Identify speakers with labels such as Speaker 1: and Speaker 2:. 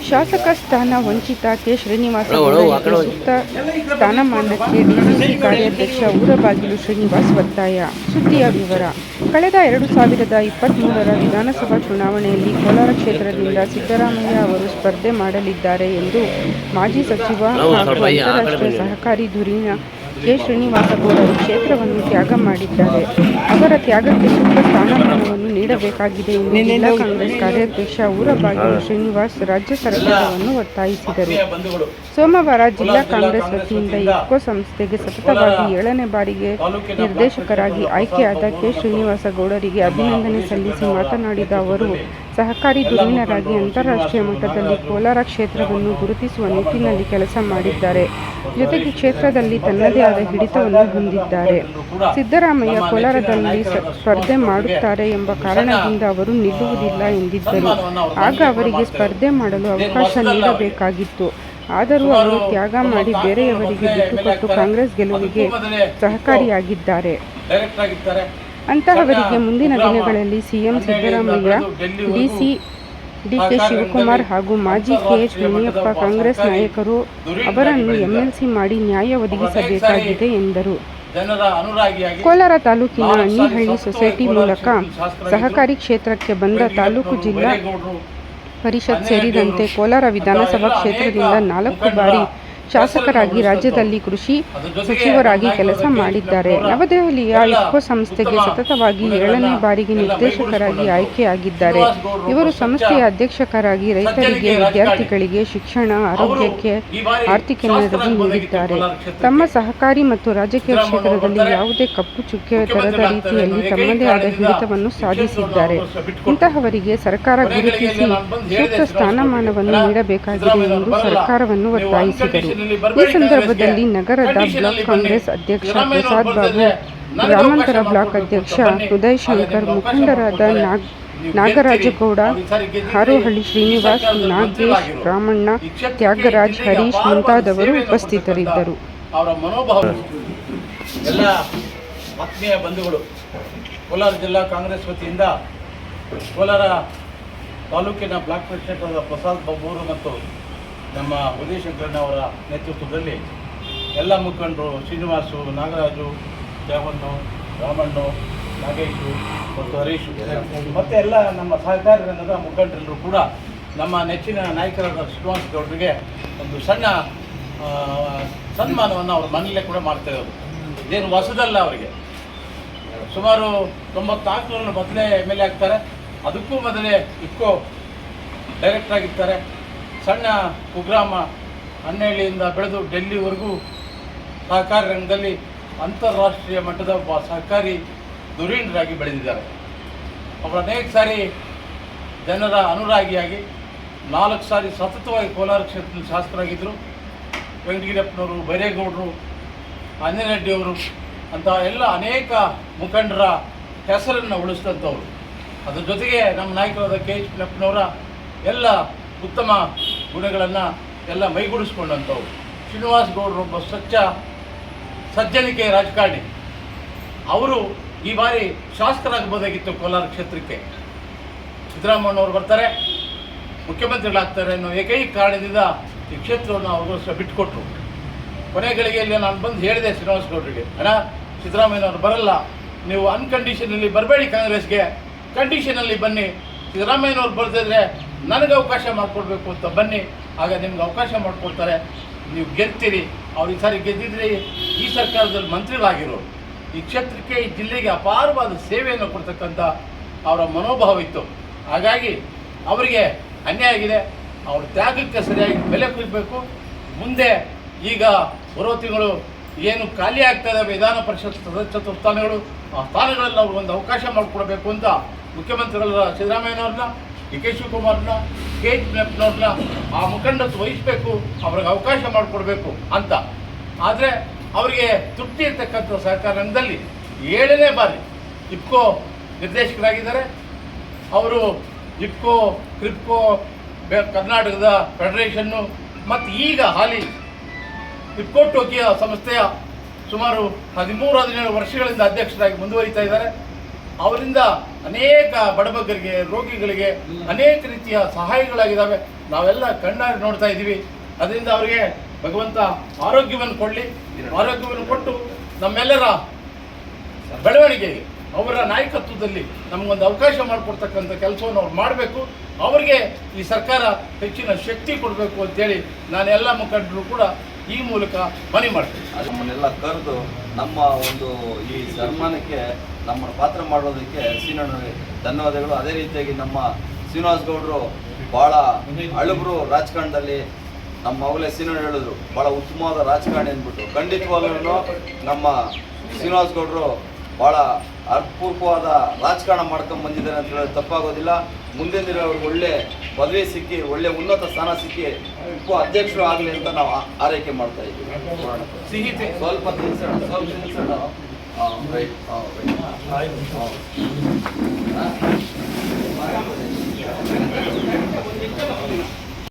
Speaker 1: ಶಾಸಕ ಸ್ಥಾನ ವಂಚಿತ ಕೆ. ಶ್ರೀನಿವಾಸ ಗೌಡರಿಗೆ ಸೂಕ್ತ ಸ್ಥಾನಮಾನಕ್ಕೆ ಡಿಸಿಸಿ ಕಾರ್ಯಾಧ್ಯಕ್ಷ ಊರಬಾಗಿಲು ಶ್ರೀನಿವಾಸ್ ಒತ್ತಾಯ. ಸುದ್ದಿಯ ವಿವರ. ಕಳೆದ 2023ರ ವಿಧಾನಸಭಾ ಚುನಾವಣೆಯಲ್ಲಿ ಕೋಲಾರ ಕ್ಷೇತ್ರದಿಂದ ಸಿದ್ದರಾಮಯ್ಯ ಅವರು ಸ್ಪರ್ಧೆ ಮಾಡಲಿದ್ದಾರೆ ಎಂದು ಮಾಜಿ ಸಚಿವ ಹಾಗೂ ಅಂತಾರಾಷ್ಟ್ರೀಯ ಸಹಕಾರಿ ಧುರೀಣ ಕೆ. ಶ್ರೀನಿವಾಸ ಗೌಡರು ಕ್ಷೇತ್ರವನ್ನು ತ್ಯಾಗ ಮಾಡಿದ್ದಾರೆ. ಅವರ ತ್ಯಾಗಕ್ಕೆ ಸೂಕ್ತ ಸ್ಥಾನಮಾನವನ್ನು ನೀಡಬೇಕಾಗಿದೆ ಎಂದು ಜಿಲ್ಲಾ ಕಾಂಗ್ರೆಸ್ ಕಾರ್ಯಾಧ್ಯಕ್ಷ ಊರಬಾಗಿಲು ಶ್ರೀನಿವಾಸ್ ರಾಜ್ಯ ಸರ್ಕಾರವನ್ನು ಒತ್ತಾಯಿಸಿದರು. ಸೋಮವಾರ ಜಿಲ್ಲಾ ಕಾಂಗ್ರೆಸ್ ವತಿಯಿಂದ ಇಫ್ಕೋ ಸಂಸ್ಥೆಗೆ ಸತತವಾಗಿ 7ನೇ ಬಾರಿಗೆ ನಿರ್ದೇಶಕರಾಗಿ ಆಯ್ಕೆಯಾದ ಕೆ. ಶ್ರೀನಿವಾಸ ಗೌಡರಿಗೆ ಅಭಿನಂದನೆ ಸಲ್ಲಿಸಿ ಮಾತನಾಡಿದ ಅವರು, ಸಹಕಾರಿ ಧುರೀಣರಾಗಿ ಅಂತಾರಾಷ್ಟ್ರೀಯ ಮಟ್ಟದಲ್ಲಿ ಕೋಲಾರ ಕ್ಷೇತ್ರವನ್ನು ಗುರುತಿಸುವ ನಿಟ್ಟಿನಲ್ಲಿ ಕೆಲಸ ಮಾಡಿದ್ದಾರೆ. ಜೊತೆಗೆ ಕ್ಷೇತ್ರದಲ್ಲಿ ತನ್ನದೇ ಆದ ಹಿಡಿತವನ್ನು ಹೊಂದಿದ್ದಾರೆ. ಸಿದ್ದರಾಮಯ್ಯ ಕೋಲಾರದಲ್ಲಿ ಸ್ಪರ್ಧೆ ಮಾಡುತ್ತಾರೆ ಎಂಬ ಕಾರಣದಿಂದ ಅವರು ನಿಲ್ಲುವುದಿಲ್ಲ ಎಂದಿದ್ದರು. ಆಗ ಅವರಿಗೆ ಸ್ಪರ್ಧೆ ಮಾಡಲು ಅವಕಾಶ ನೀಡಬೇಕಾಗಿತ್ತು. ಆದರೂ ಅವರು ತ್ಯಾಗ ಮಾಡಿ ಬೇರೆಯವರಿಗೆ ಬಿಟ್ಟುಕೊಟ್ಟು ಕಾಂಗ್ರೆಸ್ ಗೆಲುವಿಗೆ ಸಹಕಾರಿಯಾಗಿದ್ದಾರೆ. ಅಂತಹವರಿಗೆ ಮುಂದಿನ ದಿನಗಳಲ್ಲಿ ಸಿಎಂ ಸಿದ್ದರಾಮಯ್ಯ, ಡಿಕೆ ಶಿವಕುಮಾರ್ ಹಾಗೂ ಮಾಜಿ ಕೆಎಚ್ ಮುನಿಯಪ್ಪ ಕಾಂಗ್ರೆಸ್ ನಾಯಕರು ಅವರನ್ನು ಎಂಎಲ್ಸಿ ಮಾಡಿ ನ್ಯಾಯ ಒದಗಿಸಬೇಕಾಗಿದೆ ಎಂದರು. ಕೋಲಾರ ತಾಲೂಕಿನ ಅಣ್ಣಿಹಳ್ಳಿ ಸೊಸೈಟಿ ಮೂಲಕ ಸಹಕಾರಿ ಕ್ಷೇತ್ರಕ್ಕೆ ಬಂದ ತಾಲೂಕು ಜಿಲ್ಲಾ ಪರಿಷತ್ ಸೇರಿದಂತೆ ಕೋಲಾರ ವಿಧಾನಸಭಾ ಕ್ಷೇತ್ರದಿಂದ 4 ಬಾರಿ ಶಾಸಕರಾಗಿ ರಾಜ್ಯದಲ್ಲಿ ಕೃಷಿ ಸಚಿವರಾಗಿ ಕೆಲಸ ಮಾಡಿದ್ದಾರೆ. ನವದೆಹಲಿಯ ಇಫ್ಕೋ ಸಂಸ್ಥೆಗೆ ಸತತವಾಗಿ 7ನೇ ಬಾರಿಗೆ ನಿರ್ದೇಶಕರಾಗಿ ಆಯ್ಕೆಯಾಗಿದ್ದಾರೆ. ಇವರು ಸಂಸ್ಥೆಯ ಅಧ್ಯಕ್ಷರಾಗಿ ರೈತರಿಗೆ, ವಿದ್ಯಾರ್ಥಿಗಳಿಗೆ ಶಿಕ್ಷಣ, ಆರೋಗ್ಯಕ್ಕೆ ಆರ್ಥಿಕ ನೆರವು ನೀಡಿದ್ದಾರೆ. ತಮ್ಮ ಸಹಕಾರಿ ಮತ್ತು ರಾಜಕೀಯ ಕ್ಷೇತ್ರದಲ್ಲಿ ಯಾವುದೇ ಕಪ್ಪು ಚುಕ್ಕೆ ತರದ ರೀತಿಯಲ್ಲಿ ತಮ್ಮದೇ ಆದ ಹಿಡಿತವನ್ನು ಸಾಧಿಸಿದ್ದಾರೆ. ಇಂತಹವರಿಗೆ ಸರ್ಕಾರ ಗುರುತಿಸಿ ಸೂಕ್ತ ಸ್ಥಾನಮಾನವನ್ನು ನೀಡಬೇಕಾಗಿದೆ ಎಂದು ಸರ್ಕಾರವನ್ನು ಒತ್ತಾಯಿಸಿದರು. ಈ ಸಂದರ್ಭದಲ್ಲಿ ನಗರದ ಬ್ಲಾಕ್ ಕಾಂಗ್ರೆಸ್ ಅಧ್ಯಕ್ಷ ಪ್ರಸಾದ್ ಬಾಬು, ಗ್ರಾಮಾಂತರ ಬ್ಲಾಕ್ ಅಧ್ಯಕ್ಷ ಉದಯ್ ಶಂಕರ್, ಮುಖಂಡರಾದ ನಾಗರಾಜಗೌಡ, ಹಾರೋಹಳ್ಳಿ ಶ್ರೀನಿವಾಸ್, ನಾಗೇಶ್, ರಾಮಣ್ಣ, ತ್ಯಾಗರಾಜ್, ಹರೀಶ್ ಮುಂತಾದವರು ಉಪಸ್ಥಿತರಿದ್ದರು.
Speaker 2: ಅವರ ಮನೋಭಾವ ಎಲ್ಲ ಆತ್ಮೀಯ ಬಂಧುಗಳು, ಕೋಲಾರ ಜಿಲ್ಲಾ ಕಾಂಗ್ರೆಸ್ ವತಿಯಿಂದ ಕೋಲಾರ ತಾಲೂಕಿನ ಬ್ಲಾಕ್ ಪ್ರೆಸಿಡೆಂಟ್ ಪ್ರಸಾದ್ ಬಾಬು ಮತ್ತು ನಮ್ಮ ಉದಯ ಶಂಕರಣ್ಣವರ ನೇತೃತ್ವದಲ್ಲಿ ಎಲ್ಲ ಮುಖಂಡರು, ಶ್ರೀನಿವಾಸು, ನಾಗರಾಜು, ದೇವಣ್ಣು, ರಾಮಣ್ಣು, ನಾಗೇಶು ಮತ್ತು ಹರೀಶು ಮತ್ತು ಎಲ್ಲ ನಮ್ಮ ಸಹಕಾರಿ ರಂಗದ ಮುಖಂಡರೆಲ್ಲರೂ ಕೂಡ ನಮ್ಮ ನೆಚ್ಚಿನ ನಾಯಕರಾದ ಶ್ರೀನಿವಾಸ ಗೌಡರಿಗೆ ಒಂದು ಸಣ್ಣ ಸನ್ಮಾನವನ್ನು ಅವ್ರ ಮನೆಯಲ್ಲೇ ಕೂಡ ಮಾಡ್ತಾ ಇರೋದು. ಇದೇನು ಹೊಸದಲ್ಲ. ಅವರಿಗೆ ಸುಮಾರು 94ರಲ್ಲಿ ಮೊದಲೇ MLA ಆಗ್ತಾರೆ. ಅದಕ್ಕೂ ಮೊದಲೇ ಇಫ್ಕೋ ಡೈರೆಕ್ಟರ್ ಆಗಿರ್ತಾರೆ. ಸಣ್ಣ ಕುಗ್ರಾಮ ಅಣ್ಣಹಳ್ಳಿಯಿಂದ ಬೆಳೆದು ಡೆಲ್ಲಿವರೆಗೂ ಸಹಕಾರಿ ರಂಗದಲ್ಲಿ ಅಂತಾರಾಷ್ಟ್ರೀಯ ಮಟ್ಟದ ಒಬ್ಬ ಸಹಕಾರಿ ಧುರೀಣರಾಗಿ ಬೆಳೆದಿದ್ದಾರೆ. ಅವರು ಅನೇಕ ಸಾರಿ ಜನರ ಅನುರಾಗಿಯಾಗಿ 4 ಸಾರಿ ಸತತವಾಗಿ ಕೋಲಾರ ಕ್ಷೇತ್ರದಲ್ಲಿ ಶಾಸಕರಾಗಿದ್ದರು. ವೆಂಕಟಗಿರಿಯಪ್ಪನವರು, ಬೈರೇಗೌಡರು, ಆಂಜನೇಯ ರೆಡ್ಡಿಯವರು ಅಂತ ಎಲ್ಲ ಅನೇಕ ಮುಖಂಡರ ಹೆಸರನ್ನು ಉಳಿಸಿದಂಥವ್ರು. ಅದ್ರ ಜೊತೆಗೆ ನಮ್ಮ ನಾಯಕರಾದ ಕೆಎಚ್ ಮುನಿಯಪ್ಪನವರ ಎಲ್ಲ ಉತ್ತಮ ಗುಣಗಳನ್ನು ಎಲ್ಲ ಮೈಗೂಡಿಸ್ಕೊಂಡಂಥವ್ರು. ಶ್ರೀನಿವಾಸ ಗೌಡರು ಒಬ್ಬ ಸಜ್ಜನಿಕೆ ರಾಜಕಾರಣಿ. ಅವರು ಈ ಬಾರಿ ಶಾಸಕರಾಗಬಹುದಾಗಿತ್ತು ಕೋಲಾರ ಕ್ಷೇತ್ರಕ್ಕೆ. ಸಿದ್ದರಾಮಯ್ಯನವರು ಬರ್ತಾರೆ, ಮುಖ್ಯಮಂತ್ರಿಗಳಾಗ್ತಾರೆ ಅನ್ನೋ ಏಕೈಕ ಕಾರಣದಿಂದ ಈ ಕ್ಷೇತ್ರವನ್ನು ಅವ್ರಿಗೋಸ್ಕರ ಬಿಟ್ಟುಕೊಟ್ರು. ಕೊನೆ ಗಳಿಗೆಯಲ್ಲಿ ನಾನು ಬಂದು ಹೇಳಿದೆ ಶ್ರೀನಿವಾಸ ಗೌಡರಿಗೆ, ಸಿದ್ದರಾಮಯ್ಯನವರು ಬರಲ್ಲ, ನೀವು ಅನ್ಕಂಡೀಷನಲ್ಲಿ ಬರಬೇಡಿ, ಕಾಂಗ್ರೆಸ್ಗೆ ಕಂಡೀಷನಲ್ಲಿ ಬನ್ನಿ. ಸಿದ್ದರಾಮಯ್ಯನವ್ರು ಬರ್ದಿದ್ರೆ ನನಗೆ ಅವಕಾಶ ಮಾಡಿಕೊಡ್ಬೇಕು ಅಂತ ಬನ್ನಿ, ಆಗ ನಿಮ್ಗೆ ಅವಕಾಶ ಮಾಡಿಕೊಡ್ತಾರೆ, ನೀವು ಗೆಲ್ತೀರಿ. ಅವ್ರು ಈ ಸಾರಿ ಗೆದ್ದಿದ್ರೆ ಈ ಸರ್ಕಾರದಲ್ಲಿ ಮಂತ್ರಿಗಳಾಗಿರೋರು. ಈ ಕ್ಷೇತ್ರಕ್ಕೆ, ಈ ಜಿಲ್ಲೆಗೆ ಅಪಾರವಾದ ಸೇವೆಯನ್ನು ಕೊಡ್ತಕ್ಕಂಥ ಅವರ ಮನೋಭಾವ ಇತ್ತು. ಹಾಗಾಗಿ ಅವರಿಗೆ ಅನ್ಯಾಯ ಆಗಿದೆ. ಅವ್ರ ತ್ಯಾಗಕ್ಕೆ ಸರಿಯಾಗಿ ಬೆಲೆ ಕೊಡಬೇಕು. ಮುಂದೆ ಈಗ ಬರೋ ತಿಂಗಳು ಏನು ಖಾಲಿ ಆಗ್ತದೆ ವಿಧಾನ ಪರಿಷತ್ ಸದಸ್ಯತ್ವ ಸ್ಥಾನಗಳು, ಆ ಸ್ಥಾನಗಳಲ್ಲಿ ಅವ್ರಿಗೊಂದು ಅವಕಾಶ ಮಾಡಿಕೊಡ್ಬೇಕು ಅಂತ ಮುಖ್ಯಮಂತ್ರಿಗಳ ಸಿದ್ದರಾಮಯ್ಯನವ್ರನ್ನ, ಡಿಕೆ ಶಿವಕುಮಾರ್ನ, ಕೆಎಚ್ ಮುನಿಯಪ್ಪನವ್ರನ್ನ ಆ ಮುಖಂಡತ್ವ ವಹಿಸಬೇಕು, ಅವ್ರಿಗೆ ಅವಕಾಶ ಮಾಡಿಕೊಡ್ಬೇಕು ಅಂತ. ಆದರೆ ಅವರಿಗೆ ತೃಪ್ತಿ ಇರ್ತಕ್ಕಂಥ ಸಹಕಾರ ರಂಗದಲ್ಲಿ 7ನೇ ಬಾರಿ ಇಫ್ಕೋ ನಿರ್ದೇಶಕರಾಗಿದ್ದಾರೆ. ಅವರು ಇಫ್ಕೋ, ಕ್ರಿಪ್ಕೋ, ಕರ್ನಾಟಕದ ಫೆಡರೇಷನ್ನು ಮತ್ತು ಈಗ ಹಾಲಿ ಇಫ್ಕೋ ಟೋಕಿಯೋ ಸಂಸ್ಥೆಯ ಸುಮಾರು 13-17 ವರ್ಷಗಳಿಂದ ಅಧ್ಯಕ್ಷರಾಗಿ ಮುಂದುವರಿತಾ ಇದ್ದಾರೆ. ಅವರಿಂದ ಅನೇಕ ಬಡಬಗ್ಗರಿಗೆ, ರೋಗಿಗಳಿಗೆ ಅನೇಕ ರೀತಿಯ ಸಹಾಯಗಳಾಗಿದ್ದಾವೆ. ನಾವೆಲ್ಲ ಕಣ್ಣಾರೆ ನೋಡ್ತಾ ಇದ್ದೀವಿ. ಅದರಿಂದ ಅವರಿಗೆ ಭಗವಂತ ಆರೋಗ್ಯವನ್ನು ಕೊಡಲಿ. ಆರೋಗ್ಯವನ್ನು ಕೊಟ್ಟು ನಮ್ಮೆಲ್ಲರ ಬೆಳವಣಿಗೆಗೆ ಅವರ ನಾಯಕತ್ವದಲ್ಲಿ ನಮಗೊಂದು ಅವಕಾಶ ಮಾಡಿಕೊಡ್ತಕ್ಕಂಥ ಕೆಲಸವನ್ನು ಅವ್ರು ಮಾಡಬೇಕು. ಅವರಿಗೆ ಈ ಸರ್ಕಾರ ಹೆಚ್ಚಿನ ಶಕ್ತಿ ಕೊಡಬೇಕು ಅಂತೇಳಿ ನಾನೆಲ್ಲ ಮುಖಂಡರು ಕೂಡ ಈ ಮೂಲಕ ಮನವಿ ಮಾಡ್ತೀನಿ.
Speaker 3: ನಮ್ಮನ್ನೆಲ್ಲ ಕರೆದು ನಮ್ಮ ಒಂದು ಈ ಸನ್ಮಾನಕ್ಕೆ ನಮ್ಮನ್ನು ಪಾತ್ರ ಮಾಡೋದಕ್ಕೆ ಶ್ರೀನಣ್ಣನಿಗೆ ಧನ್ಯವಾದಗಳು. ಅದೇ ರೀತಿಯಾಗಿ ನಮ್ಮ ಶ್ರೀನಿವಾಸ್ ಗೌಡರು ಭಾಳ ಅಳುಬರು ರಾಜಕಾರಣದಲ್ಲಿ, ನಮ್ಮ ಅವಾಗಲೇ ಶ್ರೀನಣ್ಣ ಹೇಳಿದ್ರು ಭಾಳ ಉತ್ತಮವಾದ ರಾಜಕಾರಣಿ ಅಂದ್ಬಿಟ್ಟು. ಖಂಡಿತವಾಗ್ಲೂ ನಮ್ಮ ಶ್ರೀನಿವಾಸ್ ಗೌಡರು ಭಾಳ ಅರ್ಥಪೂರ್ವಕವಾದ ರಾಜಕಾರಣ ಮಾಡ್ಕೊಂಡು ಬಂದಿದ್ದಾರೆ ಅಂತ ಹೇಳೋದು ತಪ್ಪಾಗೋದಿಲ್ಲ. ಮುಂದಿನ ದಿನ ಅವ್ರಿಗೆ ಒಳ್ಳೆ ಪದವಿ ಸಿಕ್ಕಿ, ಒಳ್ಳೆ ಉನ್ನತ ಸ್ಥಾನ ಸಿಕ್ಕಿ ಉಪ ಅಧ್ಯಕ್ಷರು ಆಗಲಿ ಅಂತ ನಾವು ಆರೈಕೆ ಮಾಡ್ತಾ ಇದ್ದೀವಿ.
Speaker 2: ಸಿಹಿ
Speaker 3: ಸ್ವಲ್ಪ ತಿನ್ಸೋಣ.